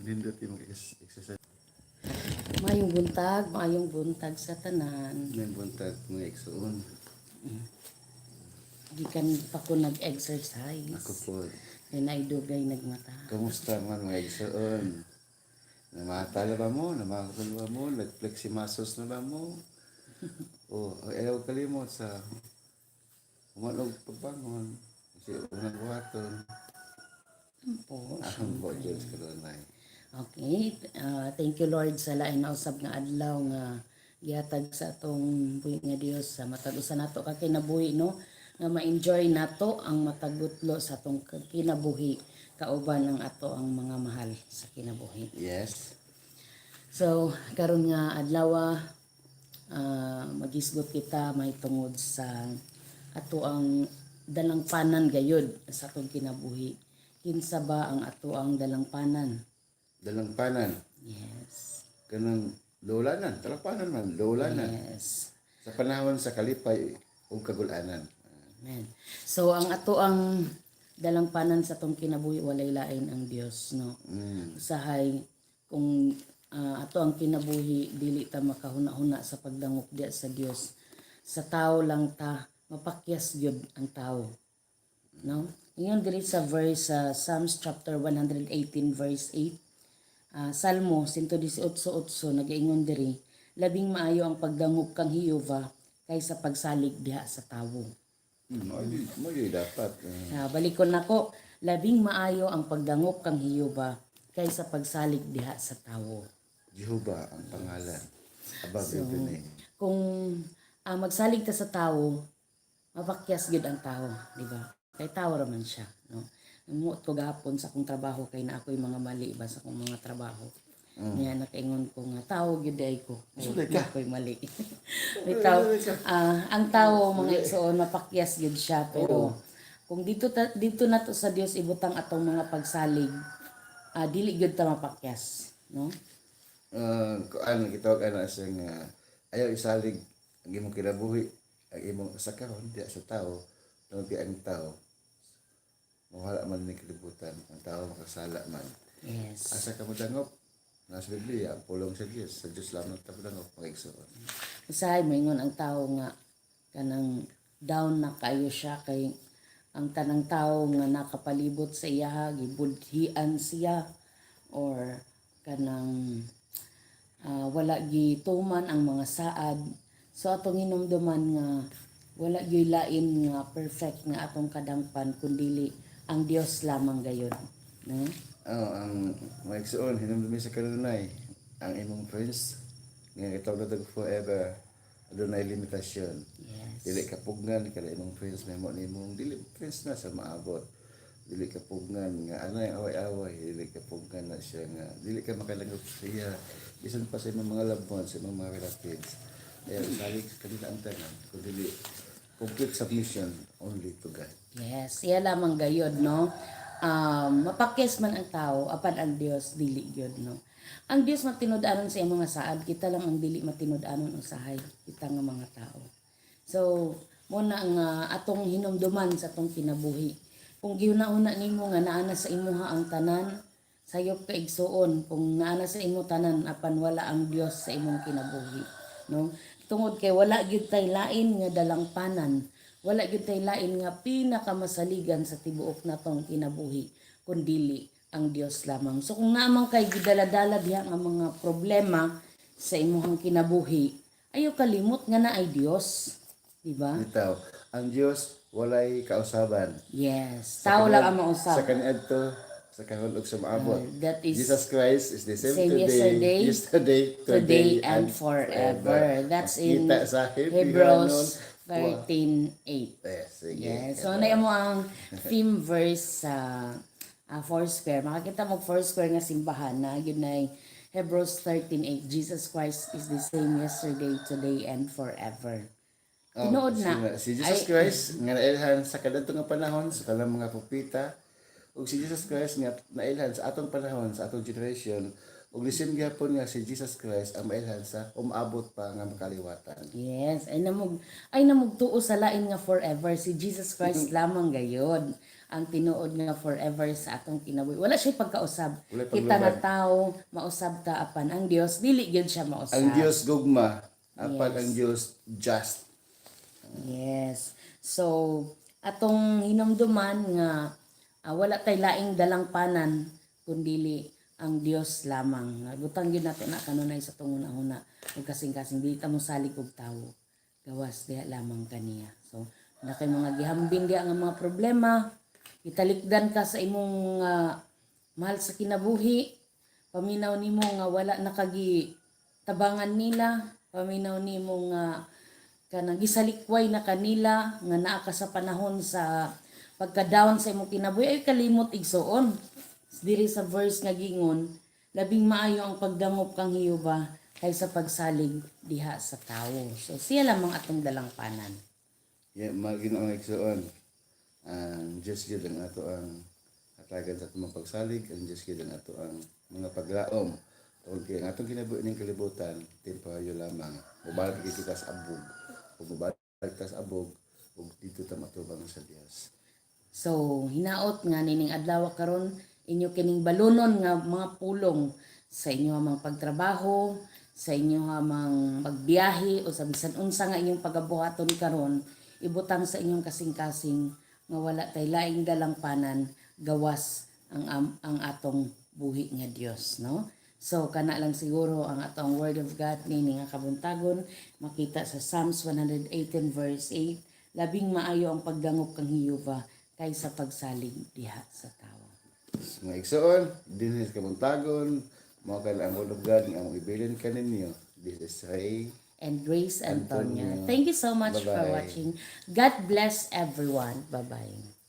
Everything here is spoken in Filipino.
Nindot yung exercise. Maayong buntag sa tanan. May buntag mga igsoon. Gikan pa ko nag-exercise. Ako po. Then ay dugay nagmata. Kamusta man mga igsoon? Namatala ba mo? Namakakal ba mo? Nag-fleximasos na ba mo? O, ayaw kalimot sa umanog pagbangon. Kasi unang buhaton. Po. Ang po, Diyos ka doon ay. Okay. Thank you Lord sa lain na usab nga adlaw nga gihatag sa atong buhi nga Dios sa matag-usa nato ka kinabuhi no nga ma-enjoy nato ang matagutlo sa atong kinabuhi kauban ang ato ang mga mahal sa kinabuhi. Yes. So karon nga adlaw magisgot kita may tungod sa ato ang dalang panan gayud sa atong kinabuhi. Kinsa ba ang ato ang dalang panan? Dalang panan. Yes. Kanang dolanan. Talapanan man. Dolanan. Yes. Sa panahon sa kalipay o kagulanan. Amen. So ang ato ang dalang panan sa atong kinabuhi walay lain ang Dios no. Usahay kung ato ang kinabuhi dili ta makahuna-huna sa pagdangop diya sa Dios. Sa tao lang ta mapakyas gyud ang tao. No? Ingon diri sa verse Psalms chapter 118 verse 8. Salmo 118:8 nagaingon diri, labing maayo ang pagdangop kang Hiyova kaysa pagsalig diha sa tawo. Mo dapat. Balikon nako, labing maayo ang pagdangop kang Hiyova kaysa pagsalig diha sa tawo. Jehovah ang pangalan. Above every name. Kung magsalig ta sa tawo, mapakyas gid ang tao, di ba? Kay tao ra man siya, no? Muot ko gahapon sa akong trabaho kay na ako'y mga mali ba sa akong mga trabaho. Niya nakaingon ko nga tao gyud ay ko. Kay ako'y mali. Bitaw ang tao mga igsoon mapakyas gyud siya pero kung dito nato sa Dios ibutang atong mga pagsalig, dili gyud ta mapakyas, no? Ano gitawag ana sa nga ayaw isalig ang imong kinabuhi, ang imong sakaron diya sa tao, tungod kay ang tao mawala man ni kalibutan, ang tao makasala man. Yes. Asa ka mo dangop? Nasa Biblia, ang pulong sa Diyos lamang ta dangop mga igsoon. Usahay moingon ang tao nga kanang down na kayo siya kay ang tanang tao nga nakapalibot sa iya gibudhian siya or kanang wala gituman ang mga saad. So atong hinumduman nga wala gyud lain nga perfect nga atong kadangpan kundili ang Dios lamang gayon, no? Ang mga igsoon hinumdumi sa kanunay ang imong friends nga gitawag na forever adunay limitasyon. Yes. Dili ka pugnan kada imong friends memo nimong dili friends na sa maabot. Dili ka pugnan nga anay away-away, dili ka pugnan na siya nga dili ka makalangop siya bisan pa sa imong mga loved ones, sa imong mga relatives. Kaya salig kanila ang tanan kung dili complete submission only to God. Yes, iya lamang gayod, no? Mapakyas man ang tao, apan ang Dios dili gyud, no? Ang Dios matinud-anon sa imong nga saad, kita lang ang dili matinud-anon usahay kita nga mga tao. So, muna ang atong hinumduman sa atong kinabuhi. Kung gihuna-una nimo nga naana sa imuha ang tanan, sayop ka igsuon kung naana sa imo tanan apan wala ang Dios sa imong kinabuhi, no? Tungod kay wala gyud tay lain nga dalang panan. Wala gyud tay lain nga pinakamasaligan sa tibuok natong kinabuhi kundili ang Dios lamang. So kung naamang kay gidala-dala diha nga mga problema sa imong kinabuhi, ayo kalimot nga naay Dios, di ba? Bitaw, ang Dios walay kausaban. Yes, tao lang ang mausap. Sa kaniadto sa kahulog sa maabot. That is Jesus Christ is the same yesterday, today and forever. That's in Kita sa Hebrews 13:8. Sige. Yes. So na mo ang theme verse sa Foursquare. Makakita mo Foursquare nga simbahan na yun ay Hebrews 13:8. Jesus Christ is the same yesterday, today, and forever. Tinuod na. Si Jesus Christ nga nailhan sa kadadtong nga panahon sa kalang mga propeta ug si Jesus Christ nga nailhan sa atong panahon sa atong generation ug lisim gyapon nga si Jesus Christ ang mailhan sa umabot pa nga makaliwatan. Yes, ay namug tuo sa lain nga forever si Jesus Christ lamang gayod. ang tinuod nga forever sa atong kinabuhi. Wala siya pagkausab. Wala Kita nga paglubad. tao, mausab ta apan ang Dios dili gyud siya mausab. Ang Dios gugma, apan Yes. ang Dios just. Yes. So, atong hinumduman nga wala tay laing dalang panan kundili ang Dios lamang. Butang gyud nato na kanunay sa tunguna-una ug kasing-kasing dili ta mo salig og tawo. Gawas diha lamang kaniya. So, na kay mga gihambing diha nga mga problema, italikdan ka sa imong mahal sa kinabuhi. Paminaw nimo nga wala nakagi tabangan nila, paminaw nimo nga kanang gisalikway na kanila nga naa ka sa panahon sa pagka-down sa imong kinabuhi ay kalimot igsoon. Diri sa verse nga gingon, labing maayo ang pagdangop kang Hiyuba kaysa pagsalig diha sa tawo. So siya lamang atong dalang panan. Maging ang igsoon. Ang Diyos gyud ang ato ang hatagan sa atong pagsalig, ang Diyos gyud ang ato ang mga paglaom. Tungod kay ang atong kinabuhi ning kalibutan, tempayo lamang. Mubalik kita sa abog. Ug mubalik ta sa abog, ug dito ta matubang sa Dios. So hinaot nga nining adlaw karon inyo kining balunon nga mga pulong sa inyo hamang pagtrabaho, sa inyo hamang magbiyahe o sa bisan unsa nga inyong pagabuhaton karon, ibutang sa inyong kasing-kasing nga wala tay laing dalang panan gawas ang atong buhi nga Dios, no? So kana lang siguro ang atong word of God nini nga kabuntagon makita sa Psalms 118 verse 8, labing maayo ang pagdangop kang Hiyuba kaysa pagsalig diha sa tawo. Mga igsoon, dinhi sa kabuntagon, mga kailang word of God nga among ibilin kaninyo. This is Ray. And Grace Antonia. Antonia. Thank you so much for Bye-bye. watching. God bless everyone. Bye-bye.